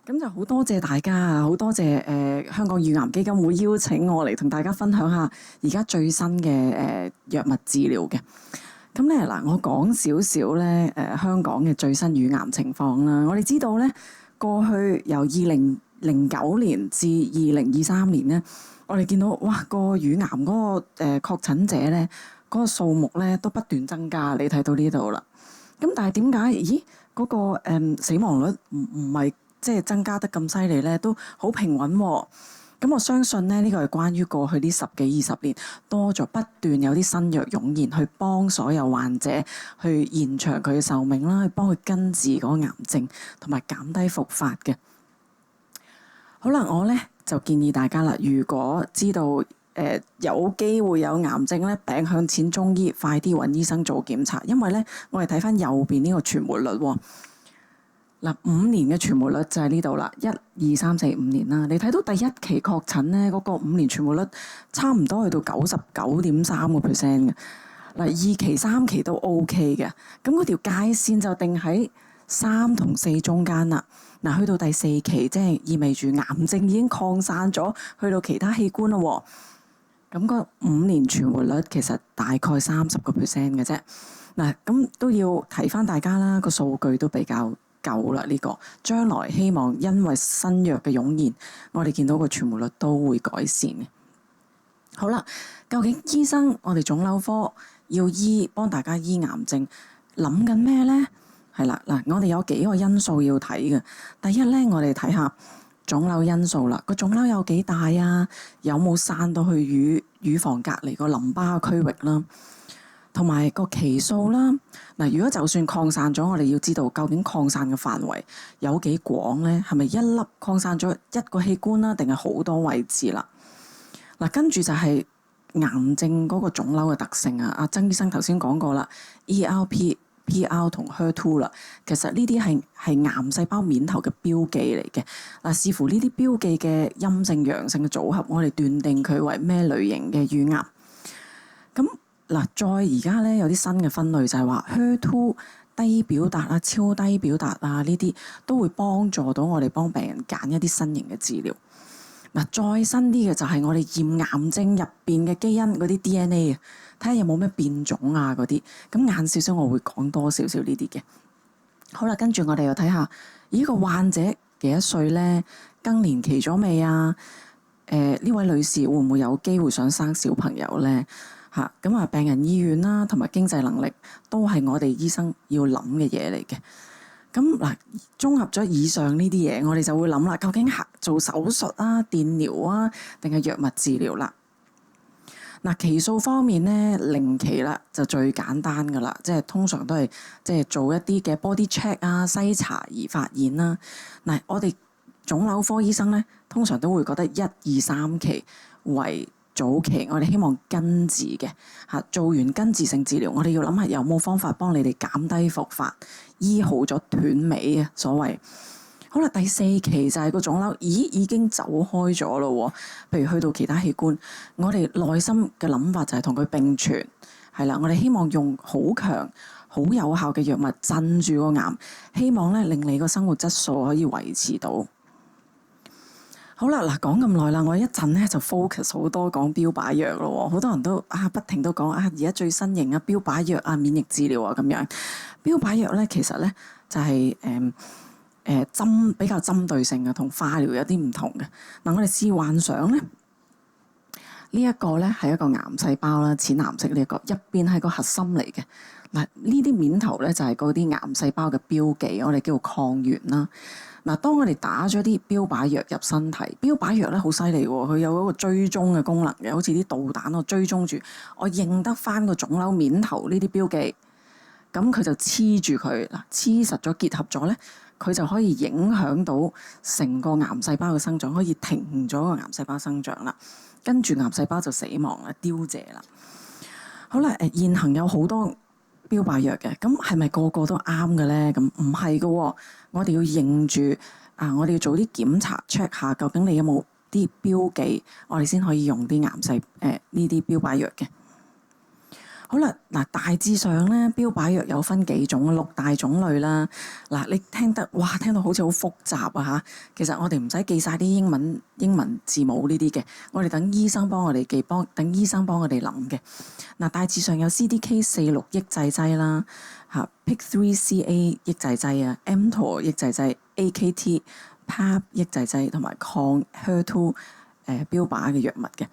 咁就好多謝大家啊，好多謝香港乳癌基金會邀請我嚟同大家分享下而家最新嘅藥物治療嘅。咁咧嗱，我講少少咧香港嘅最新乳癌情況啦。我哋知道咧，過去由2009年至2023年咧，我哋見到哇個乳癌嗰個確診者咧嗰個數目咧都不斷增加，你睇到呢度啦。咁但係點解？咦，嗰個死亡率唔係即係增加得咁犀利咧，都好平穩喎。咁我相信咧，呢個係關於過去呢10幾20年多咗不斷有啲新藥湧現，去幫所有患者去延長佢嘅壽命啦，去幫佢根治嗰個癌症，同埋減低復發嘅。好啦，我咧就建議大家啦，如果知道有機會有癌症咧，病向淺中醫，快啲揾醫生做檢查，因為咧我哋睇翻右邊呢個存活率喎。嗱，5年嘅存活率就係呢度啦，1、2、3、4、5年啦。你睇到第一期確診咧，嗰個5年存活率差唔多去到99.3%嘅。嗱，2期、3期都 OK 嘅。咁嗰條界線就定喺3同4中間啦。嗱，去到第4期，即係意味住癌症已經擴散咗，去到其他器官咯。咁個5年存活率其實大概30%嘅啫。嗱，咁都要提翻大家啦，個數據都比較夠啦。呢個將來希望因為新藥嘅湧現，我哋見到個存活率都會改善嘅。好啦，究竟醫生我哋腫瘤科要幫大家醫癌症，諗緊咩呢？係啦，嗱，我哋有幾個因素要睇嘅。第一咧，我哋睇下腫瘤因素啦。個腫瘤有幾大啊？有冇散到去乳房隔離個淋巴區域啦？同埋個期數啦。嗱，如果就算擴散咗，我哋要知道究竟擴散嘅範圍有幾廣咧？係咪一粒擴散咗一個器官啦，定係好多位置啦？嗱，跟住就係癌症嗰個腫瘤嘅特性啊。阿曾醫生頭先講過啦，ERP、PR 同 HER2 啦，其實呢啲係癌細胞面頭嘅標記嚟嘅。嗱，視乎呢啲標記嘅陰性陽性嘅組合，我哋斷定佢為咩類型嘅乳癌。咁嗱，再而家咧有啲新嘅分類就係話 HER2 低表達啊、超低表達啊，呢啲都會幫助到我哋幫病人揀一啲新型嘅治療。嗱，再新啲嘅就係我哋驗癌症入邊嘅基因嗰啲 DNA 啊，睇下有冇咩變種啊嗰啲。咁晏少少我會講多少少呢啲嘅。好啦，跟住我哋又睇下，呢個患者幾多歲咧？更年期咗未啊？呢位女士會唔會有機會想生小朋友咧？咁啊，病人意願啦，同埋經濟能力都係我哋醫生要諗嘅嘢嚟嘅。咁嗱，綜合咗以上呢啲嘢，我哋就會諗啦，究竟做手術啊、電療啊，定係藥物治療啦？嗱，期數方面咧，0期啦就最簡單噶啦，即係通常都係即係做一啲嘅 body check 啊、篩查而發現啦。嗱，我哋腫瘤科醫生咧，通常都會覺得1、2、3期為早期，我哋希望根治嘅做完根治性治療，我哋要諗下有冇方法幫你哋減低復發，醫好咗斷尾啊所謂。好啦，第4期就係個腫瘤，已經走開咗咯喎。譬如去到其他器官，我哋內心嘅諗法就係同佢並存，係啦。我哋希望用好強、好有效嘅藥物鎮住個癌，希望咧令你個生活質素可以維持到。好啦，嗱，講咁耐啦，我一陣咧就 focus 好多講標靶藥咯。好多人都不停都講而家最新型啊標靶藥啊免疫治療啊咁樣。標靶藥咧其實咧就係比較針對性嘅，同化療有啲唔同嘅。嗱，我哋試幻想咧，呢一個咧係一個癌細胞啦，淺藍色呢一個，入邊係個核心嚟嘅。嗱，呢啲面頭咧就係嗰啲癌細胞嘅標記，我哋叫做抗原啦。嗱，當我哋打咗啲標靶藥入身體，標靶藥咧好犀利喎，佢有嗰個追蹤嘅功能嘅，好似啲導彈我追蹤住，我認得翻個腫瘤面頭呢啲標記，咁佢就黐住佢，嗱，黐實咗結合咗咧，佢就可以影響到成個癌細胞嘅生長，可以停咗個癌細胞生長啦，跟住癌細胞就死亡啦、凋謝啦。好啦，現行有好多標靶藥嘅，咁係咪個個都啱嘅咧？咁唔係嘅喎，我哋要認住我哋要做啲檢查 check 下，究竟你有冇啲標記，我哋先可以用啲癌細呢啲標靶藥嘅。好啦，嗱，大致上咧，標靶藥有分幾種，6大種類啦。嗱，你聽到好似好複雜啊嚇。其實我哋唔使記晒啲英文字母呢啲嘅，我哋等醫生幫我哋記，等醫生幫我哋諗嘅。嗱，大致上有 CDK4/6 抑制劑啦，嚇 PIK3CA 抑制劑啊，mTOR 抑制劑、AKT、PARP 抑制劑同埋抗 HER2 標靶嘅藥物嘅。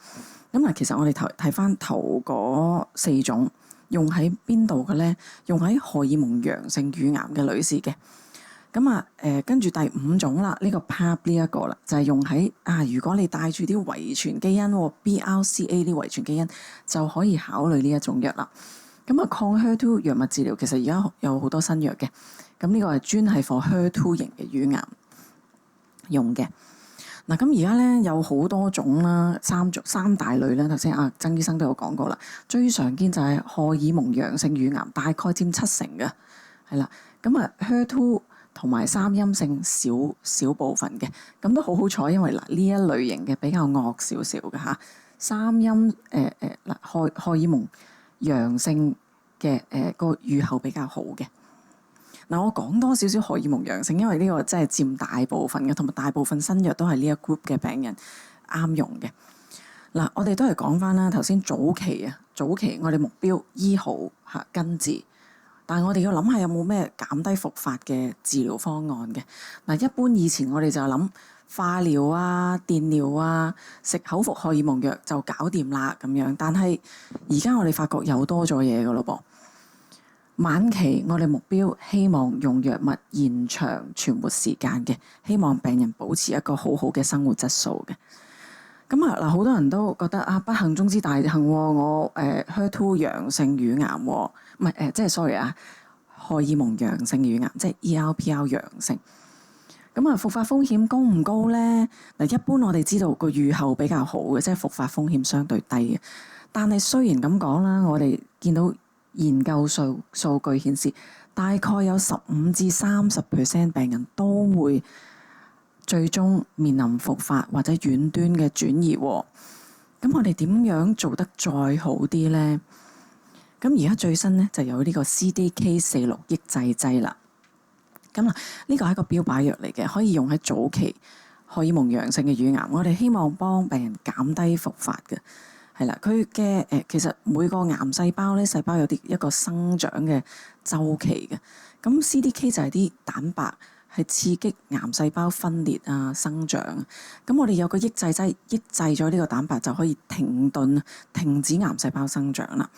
咁嗱，其實我哋睇翻頭嗰4種用喺邊度嘅咧？用喺荷爾蒙陽性乳癌嘅女士嘅。咁啊跟住第5種啦，呢個 PARP 呢一個啦，就係用喺如果你帶住啲遺傳基因BRCA 啲遺傳基因，就可以考慮呢一種藥啦。咁啊，抗 HER2 藥物治療其實而家有好多新藥嘅。咁呢個係專係 for HER2 型嘅乳癌用嘅。嗱，咁而家咧有好多種啦，三大類啦。頭先曾醫生都有講過啦。最常見就係荷爾蒙陽性乳癌，大概佔7成嘅，係啦。咁啊，HER2 同埋三陰性少部分嘅，咁都好彩，因為嗱呢一類型嘅比較惡少少嘅嚇。三陰荷爾蒙陽性嘅個預後比較好嘅。嗱，我講多少少荷爾蒙陽性，因為呢個真係佔大部分嘅，同埋大部分新藥都係呢一 group 嘅病人啱用嘅。嗱，我哋都係講翻啦，頭先早期我哋目標醫好根治，但係我哋要諗下有冇咩減低復發嘅治療方案嘅。嗱，一般以前我哋就諗化療啊、電療啊、食口服荷爾蒙藥就搞掂啦咁樣，但係而家我哋發覺有多咗嘢㗎咯噃。晚期我哋目標希望用藥物延長存活時間嘅，希望病人保持一個好好嘅生活質素嘅。咁嗱，好多人都覺得不幸中之大幸，我HER2 陽性乳癌唔係即係 sorry 荷爾蒙陽性乳癌，即係 ERPR 陽性。咁復發風險高唔高咧？嗱，一般我哋知道個預後比較好嘅，即係復發風險相對低嘅。但係雖然咁講啦，我哋見到研究數據顯示，大概有15%至30% 病人都會最終面臨復發或者遠端嘅轉移。咁我哋點樣做得再好啲呢？咁而家最新咧就有呢個 CDK4/6 抑制劑啦。咁呢個係一個標靶藥嚟嘅，可以用喺早期荷爾蒙陽性嘅乳癌。我哋希望幫病人減低復發嘅。係啦，佢嘅其實每個癌細胞咧，細胞有一個生長嘅週期嘅。咁 CDK 就係啲蛋白，係刺激癌細胞分裂生長。咁我哋有個抑制劑，抑制咗呢個蛋白就可以停止癌細胞生長啦。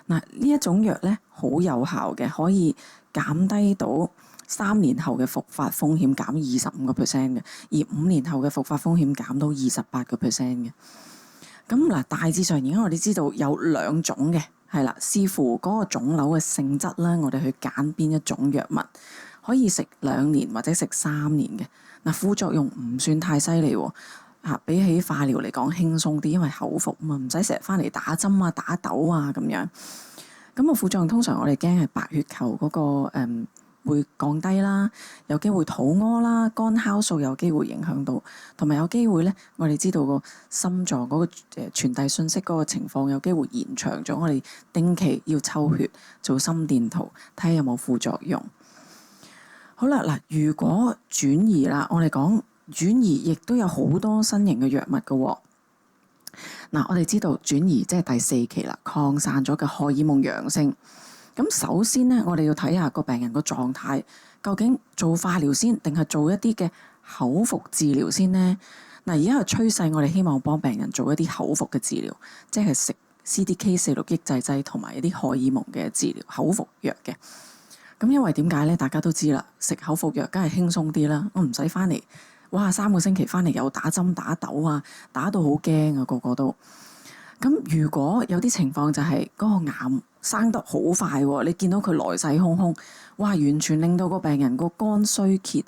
嗱，呢一種藥咧好有效嘅，可以減低到3年後嘅復發風險減25%嘅，而5年後嘅復發風險減到28%嘅。咁嗱，大致上而家我哋知道有2種嘅，係啦，視乎嗰個腫瘤嘅性質啦，我哋去揀邊一種藥物，可以食2年或者食3年嘅。嗱，副作用唔算太犀利喎，比起化療嚟講輕鬆啲，因為口服啊嘛，唔使成日翻嚟打針打豆咁樣。咁個副作用通常我哋驚係白血球嗰個會降低啦，有機會肚屙啦，肝酵素有機會影響到，同埋有機會咧，我哋知道個心臟嗰個傳遞信息嗰個情況有機會延長咗，我哋定期要抽血做心電圖，睇下有冇副作用。好啦，嗱，如果轉移啦，我哋講轉移亦都有好多新型嘅藥物㗎喎。嗱，我哋知道轉移即係第4期啦，擴散咗嘅荷爾蒙陽性。咁首先咧，我哋要睇下個病人個狀態，究竟做化療先定係做一啲嘅口服治療先呢？嗱，而家嘅趨勢，我哋希望幫病人做一啲口服嘅治療，即係食 CDK4/6 抑制劑同埋一啲荷爾蒙嘅治療口服藥嘅。咁因為點解咧？大家都知啦，食口服藥梗係輕鬆啲啦，我唔使翻嚟，哇3個星期翻嚟又打針打豆打到好驚個個都。咁如果有啲情況就係嗰個癌生得好快喎，你見到佢來勢洶洶，哇！完全令到個病人個肝衰竭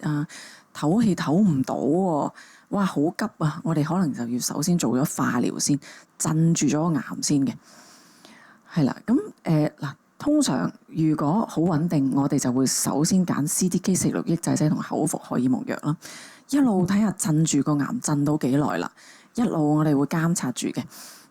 唞氣唞唔到喎，哇！好急啊！我哋可能就要首先做咗化療先，鎮住咗個癌先嘅，係啦。咁嗱，通常如果好穩定，我哋就會首先揀 CDK4/6 抑制劑同口服荷爾蒙藥啦，一路睇下鎮住個癌鎮到幾耐啦，一路我哋會監察住嘅。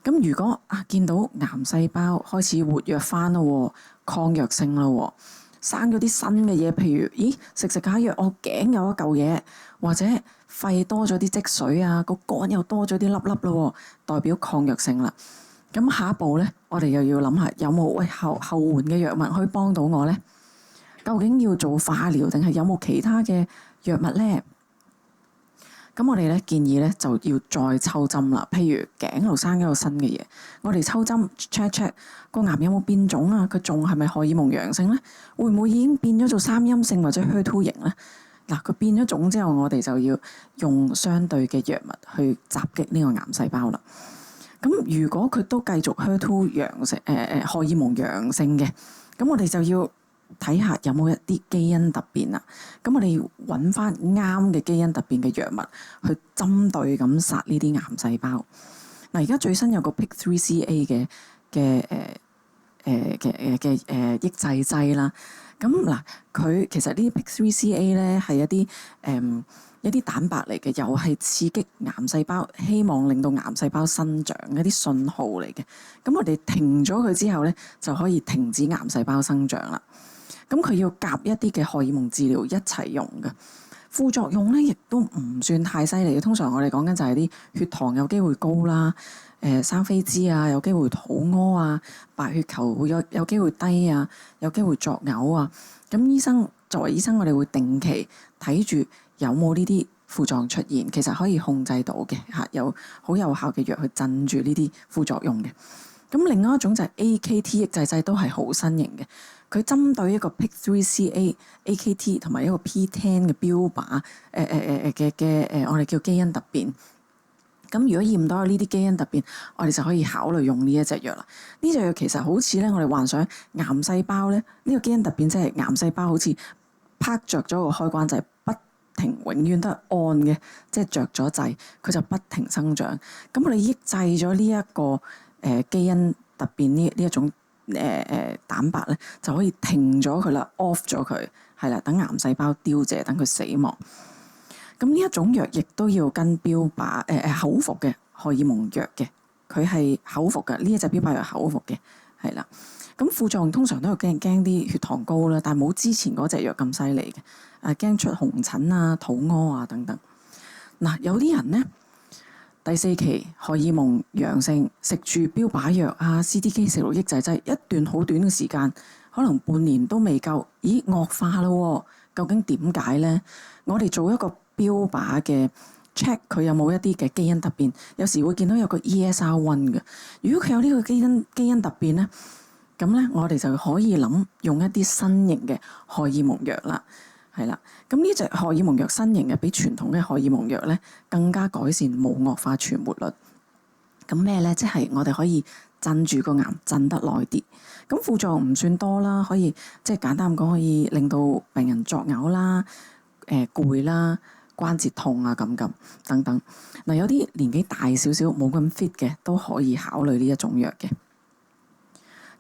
咁如果見到癌細胞開始活躍翻咯，抗藥性咯，生咗啲新嘅嘢，譬如食下藥，我頸有一嚿嘢，或者肺多咗啲積水啊，個肝又多咗啲粒粒咯，代表抗藥性啦。咁下一步咧，我哋又要諗下有冇後援嘅藥物可以幫到我咧？究竟要做化療定係有冇其他嘅藥物咧？咁我哋咧建議咧就要再抽針啦。譬如頸度生咗個新嘅嘢，我哋抽針 check 個癌有冇變種啊？佢仲係咪荷爾蒙陽性咧？會唔會已經變咗做三陰性或者HER2型咧？嗱，佢變咗種之後，我哋就要用相對嘅藥物去襲擊呢個癌細胞啦。咁如果佢都繼續HER2陽性荷爾蒙陽性嘅，咁我哋就要睇下有冇一啲基因突變啊。咁我哋要揾翻啱嘅基因突變嘅藥物去針對咁殺呢啲癌細胞。嗱，而家最新有個 PIK3CA 嘅抑制劑啦。咁嗱，佢其實呢啲 PIK3CA 咧係一啲蛋白嚟嘅，又係刺激癌細胞，希望令到癌細胞生長一啲信號嚟嘅。咁我哋停咗佢之後咧，就可以停止癌細胞生長啦。咁佢要夾一啲嘅荷爾蒙治療一齊用嘅，副作用咧亦都唔算太犀利嘅。通常我哋講緊就係啲血糖有機會高啦，生痱滋啊，有機會肚屙啊，白血球會有機會低啊，有機會作嘔啊。咁作為醫生，我哋會定期睇住有冇呢啲副作用出現，其實可以控制到嘅嚇，有好有效嘅藥去鎮住呢啲副作用嘅。咁另外一種就係 AKT 抑制劑，都係好新型嘅。佢針對一個 PIK3CA、AKT 同埋一個 P10 嘅標靶，我哋叫基因突變。咁如果驗到有呢啲基因突變，我哋就可以考慮用呢一隻藥啦。呢隻藥其實好似咧，我哋幻想癌細胞咧，呢個基因突變即係癌細胞好似拍着咗個開關，就係不停永遠都係 on 嘅，即係着咗掣，佢就不停生長。咁我哋抑制咗呢一個基因突變呢一種蛋白咧，就可以停咗佢啦 ，off 咗佢，係啦，等癌細胞凋謝，等佢死亡。咁呢一種藥亦都要跟標靶口服嘅荷爾蒙藥嘅，佢係口服嘅，呢一隻標靶藥口服嘅，係啦。咁副作用通常都係驚啲血糖高啦，但係冇之前嗰隻藥咁犀利嘅，驚出紅疹啊、肚屙啊等等。嗱，有啲人咧第4期荷爾蒙陽性，食住標靶藥啊、CDK4/6抑制劑一段好短嘅時間，可能半年都未夠，咦惡化咯？究竟點解咧？我哋做一個標靶嘅 check 佢有冇一啲嘅基因突變，有時會見到有個 ESR1 嘅。如果佢有呢個基因突變咧，咁咧我哋就可以諗用一啲新型嘅荷爾蒙藥啦，係啦。咁呢隻荷爾蒙藥新型嘅比傳統嘅荷爾蒙藥咧更加改善冇惡化存活率。咁咩咧？即係我哋可以鎮住個癌，鎮得耐啲。咁副作用唔算多啦，可以即係簡單咁講，可以令到病人作嘔啦、攰啦、關節痛啊咁等等。嗱，有啲年紀大少少冇咁 fit 嘅都可以考慮呢一種藥嘅。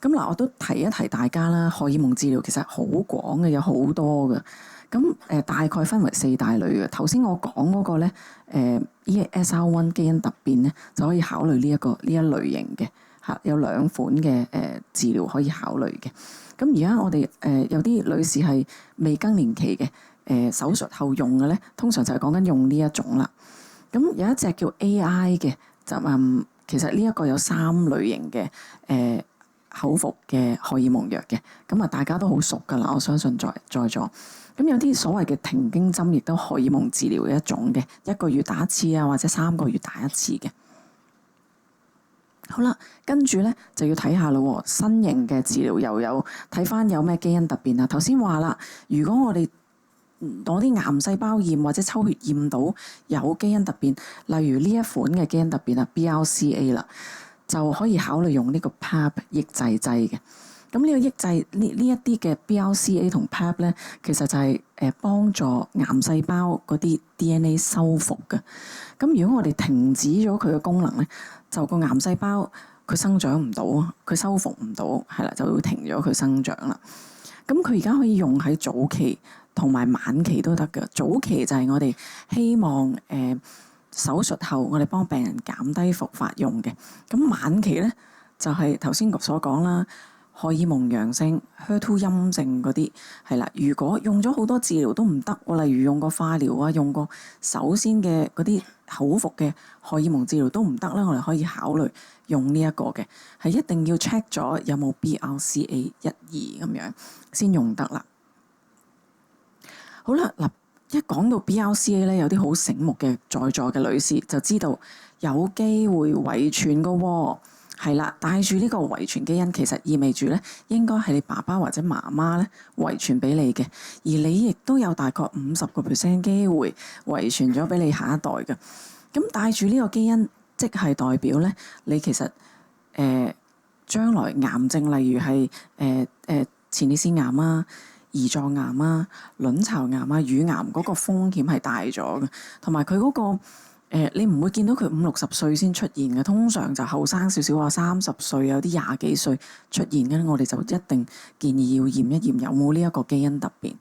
咁嗱，我都提一提大家啦，荷爾蒙治療其實好廣嘅，有好多嘅。咁大概分為4大類嘅。頭先我講嗰個咧，ESR1 基因突變咧，就可以考慮呢一類型嘅嚇，有2款嘅治療可以考慮嘅。咁而家我哋有啲女士係未更年期嘅，手術後用嘅咧，通常就係講緊用呢一種啦。咁有一隻叫 AI 嘅，就其實呢一個有3類型嘅口服嘅荷爾蒙藥嘅，咁大家都好熟㗎啦，我相信在座。咁有啲所謂嘅停經針，亦都荷爾蒙治療嘅一種嘅，1個月打一次啊，或者3個月打一次嘅。好啦，跟住咧就要睇下咯，新型嘅治療又有睇返有咩基因突變啊。頭先話啦，如果我哋攞啲癌細胞驗或者抽血驗到有基因突變，例如呢一款嘅基因突變啊 BRCA 啦，就可以考慮用呢個 PARP 抑制劑嘅。咁呢個抑制呢一啲嘅 BRCA 同 PARP 咧，其實就係幫助癌細胞嗰啲 DNA 修復嘅。咁如果我哋停止咗佢嘅功能咧，就個癌細胞佢生長唔到，佢修復唔到，係啦，就會停咗佢生長啦。咁佢而家可以用喺早期同埋晚期都得嘅。早期就係我哋希望手術後我哋幫病人減低復發用嘅。咁晚期咧就係頭先所講啦。荷爾蒙陽性、HER2 陰性嗰啲係啦，如果用咗好多治療都唔得，例如用過化療啊，用過首先嘅嗰啲口服嘅荷爾蒙治療都唔得啦，我哋可以考慮用呢一個嘅，係一定要 check 咗有冇 BRCA 1、2咁樣先用得啦。好啦，嗱，一講到 BRCA 咧，有啲好醒目嘅在座嘅女士就知道有機會遺傳㗎喎。係啦，帶住呢個遺傳基因，其實意味住咧，應該係你爸爸或者媽媽咧遺傳俾你嘅，而你亦都有大概50% 機會遺傳咗俾你下一代嘅。咁帶住呢個基因，即係代表咧，你其實將來癌症，例如係前列腺癌啊、胰臟癌啊、卵巢癌啊、乳癌嗰個風險係大咗嘅，同埋佢嗰個。你唔會見到佢50-60歲先出現嘅，通常就後生少少啊，30歲有啲20幾歲出現嘅，我哋就一定建議要驗一驗有冇呢一個基因突變。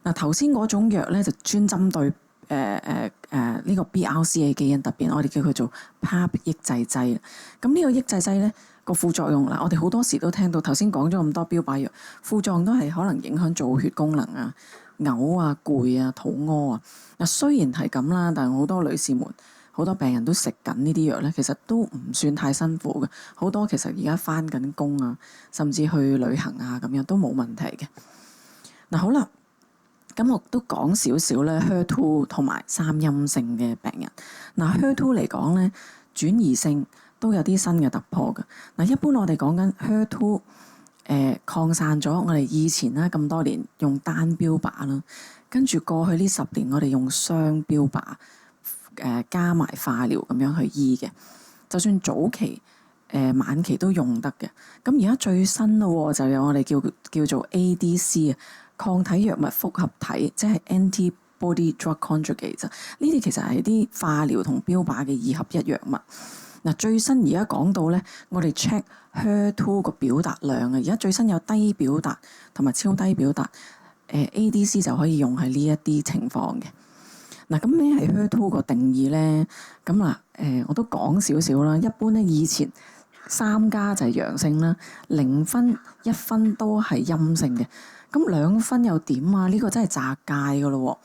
嗱，頭先嗰種藥咧就專針對呢個 BRCA 基因突變，我哋叫佢做 PARP 抑制劑。咁呢個抑制劑咧個副作用嗱，我哋好多時都聽到頭先講咗咁多標靶藥，副作用都係可能影響造血功能啊。嘔啊、攰啊、肚屙啊。嗱，雖然係咁啦，但係好多女士們、好多病人都食緊呢啲藥咧，其實都唔算太辛苦嘅。好多其實而家返緊工啊，甚至去旅行啊咁樣都冇問題嘅。嗱，好啦，咁我都講少少咧，HER2 同埋三陰性嘅病人。嗱，HER2 嚟講咧，轉移性都有啲新嘅突破嘅。嗱，一般我哋講緊 HER2。擴散咗，我哋以前咧咁多年用單標靶啦，跟住過去呢10年我哋用雙標靶，加埋化療咁樣去醫嘅，就算早期、晚期都用得嘅。咁而家最新咯，就有我哋叫做 ADC 啊，抗體藥物複合體，即係 antibody drug conjugate。呢啲其實係啲化療同標靶嘅二合一藥物。嗱，最新而家講到咧，我哋 check HER2 個表達量啊，而家最新有低表達同埋超低表達，ADC 就可以用喺呢一啲情況嘅。嗱，咁咩係 HER2 個定義咧？咁嗱，我都講少少啦。一般咧，以前3加就係陽性啦，0分、1分都係陰性嘅。咁2分又點啊？呢個真係詐界噶咯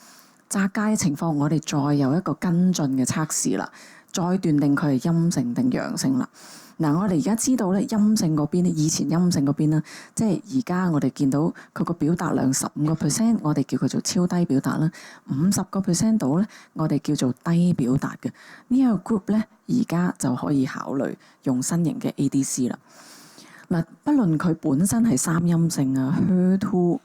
喎！詐界嘅情況，我哋再有一個跟進嘅測試啦。再斷定佢係陰性定陽性啦。嗱，我哋而家知道咧，陰性嗰邊咧，以前陰性嗰邊啦，即係而家我哋見到佢個表達量15%，我哋叫佢做超低表達啦。50%度咧，我哋叫做低表達嘅呢一個 group 咧，而家就可以考慮用新型嘅 ADC 啦。嗱，不論佢本身係三陰性啊、HER2。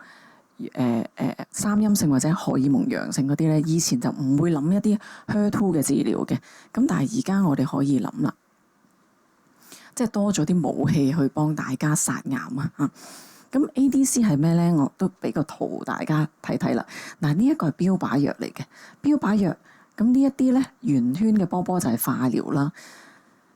三陰性或者荷爾蒙陽性嗰啲咧，以前就唔會諗一啲 HER2 嘅治療嘅，咁但係而家我哋可以諗啦，即係多咗啲武器去幫大家殺癌啊！咁 ADC 係咩咧？我都俾個圖大家睇睇啦。嗱，呢一個係標靶藥嚟嘅，標靶藥咁呢一啲咧圓圈嘅波波就係化療啦。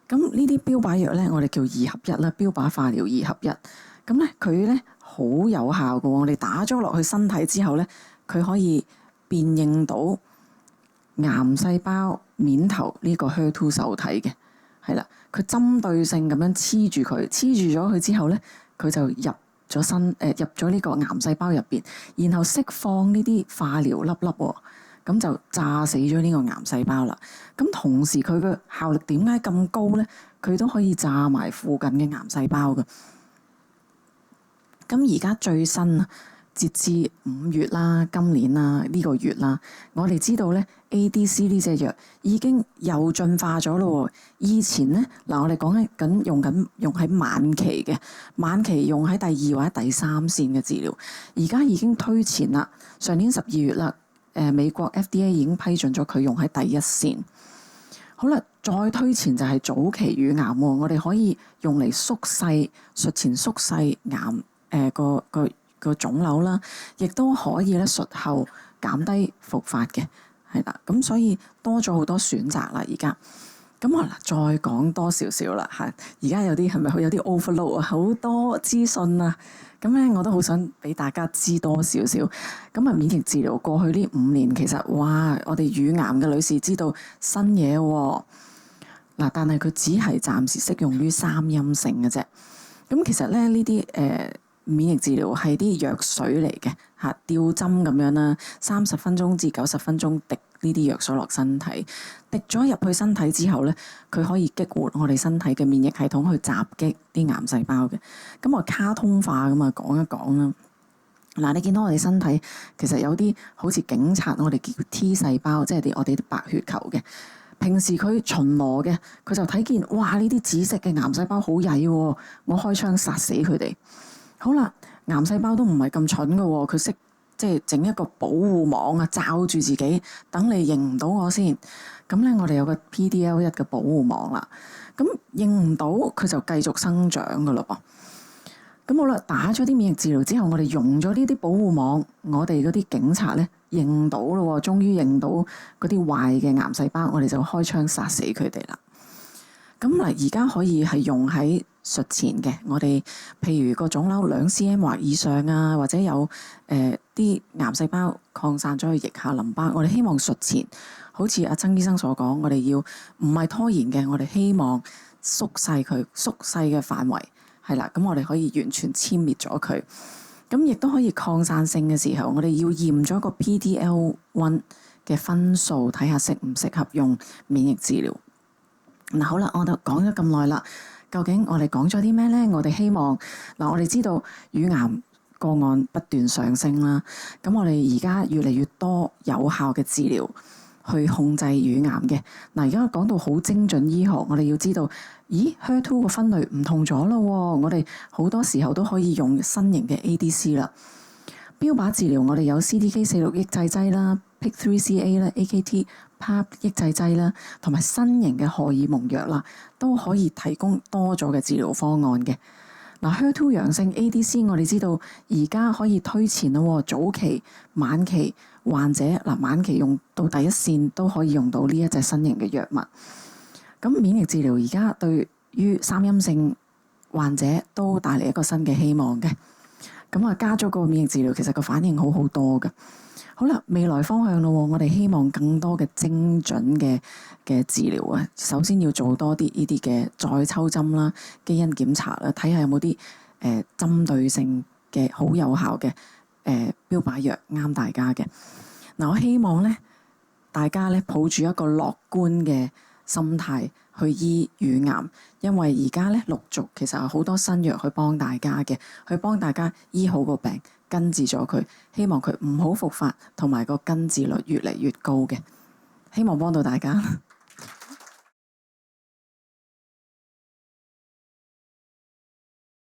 咁呢啲標靶藥咧，我哋叫2合1啦，標靶化療2合1。咁咧佢咧好有效嘅喎，我哋打咗落去身體之後咧，佢可以辨認到癌細胞面頭呢個 HER2 受體嘅，係啦，佢針對性咁樣黐住佢，黐住咗佢之後咧，佢就入咗呢個癌細胞入邊，然後釋放呢啲化療粒粒喎，咁就炸死咗呢個癌細胞啦。咁同時佢嘅效力點解咁高咧？佢都可以炸埋附近嘅癌細胞嘅。咁而家最新啊，截至5月啦，今年啦，呢個月啦，我哋知道咧 ADC 呢隻藥已經又進化咗咯。以前咧嗱，我哋講緊用喺晚期嘅，晚期用喺第2或者第3線嘅治療，而家已經推前啦。上年12月啦，美國 FDA 已經批准咗佢用喺第1線。好啦，再推前就係早期乳癌喎，我哋可以用嚟術前縮細癌個腫瘤啦，亦都可以咧術後減低復發嘅，係啦，咁所以多咗好多選擇啦而家。咁我嗱再講多少少啦嚇，而家有啲係咪有啲 overload 啊？好多資訊啊！咁咧我都好想俾大家知多少少。咁啊，免疫治療過去呢5年其實哇，我哋乳癌嘅女士知道新嘢喎。嗱，但係佢只係暫時適用於三陰性嘅啫。咁其實咧呢啲免疫治療係啲藥水嚟嘅嚇，吊針咁樣啦，30分鐘至90分鐘滴呢啲藥水落身體，滴咗入去身體之後咧，佢可以激活我哋身體嘅免疫系統去襲擊啲癌細胞嘅。咁我卡通化咁啊講一講啦。嗱，你見到我哋身體其實有啲好似警察，我哋叫 T 細胞，即係我哋啲白血球嘅。平時佢巡邏嘅，佢就睇見哇呢啲紫色嘅癌細胞好曳喎，我開槍殺死佢哋。好啦，癌細胞都唔係咁蠢嘅喎，佢識即係整一個保護網啊，罩住自己，等你認唔到我先。咁咧，我哋有個 PDL1 嘅保護網啦。咁認唔到佢就繼續生長嘅嘞噃。咁好啦，打咗啲免疫治療之後，我哋用咗呢啲保護網，我哋嗰啲警察咧認到咯喎，終於認到嗰啲壞嘅癌細胞，我哋就開槍殺死佢哋啦。咁嗱，而家可以係用喺術前嘅，我哋譬如個腫瘤2 cm 或以上啊，或者有啲癌細胞擴散咗去腋下淋巴，我哋希望術前，好似阿曾醫生所講，我哋要唔係拖延嘅，我哋希望縮細佢，縮細嘅範圍係啦，咁我哋可以完全殲滅咗佢。咁亦都可以擴散性嘅時候，我哋要驗咗個 PDL1 嘅分數，睇下適唔適合用免疫治療。嗱，好啦，我就講咗咁耐啦，究竟我哋講咗啲咩咧？我哋希望嗱，我哋知道乳癌個案不斷上升啦，咁我哋而家越嚟越多有效嘅治療去控制乳癌嘅。嗱，而家講到好精準醫學，我哋要知道，咦，HER2 個分類唔同咗咯喎，我哋好多時候都可以用新型嘅 ADC 啦。標靶治療我哋有 CDK4/6 抑制劑啦、PIK3CA 啦、AKT、PARP 抑制劑啦，同埋新型嘅荷爾蒙藥啦，都可以提供多咗嘅治療方案嘅。嗱，HER2 陽性 ADC 我哋知道而家可以推前咯，早期、晚期患者嗱，晚期用到第一線都可以用到呢一隻新型嘅藥物。咁免疫治療而家對於三陰性患者都帶嚟一個新嘅希望嘅。咁啊，加咗個免疫治療，其實個反應好好多㗎。好啦，未來方向咯，我哋希望更多嘅精準嘅治療啊。首先要做多啲呢啲嘅再抽針啦、基因檢查啦，睇下有冇啲針對性嘅好有效嘅標靶藥啱大家嘅。嗱，我希望咧大家咧抱住一個樂觀嘅心態去醫乳癌，因為而家咧陸續其實有好多新藥去幫大家嘅，去幫大家醫好個病，根治咗佢，希望佢唔好復發，同埋個根治率越嚟越高嘅，希望幫到大家。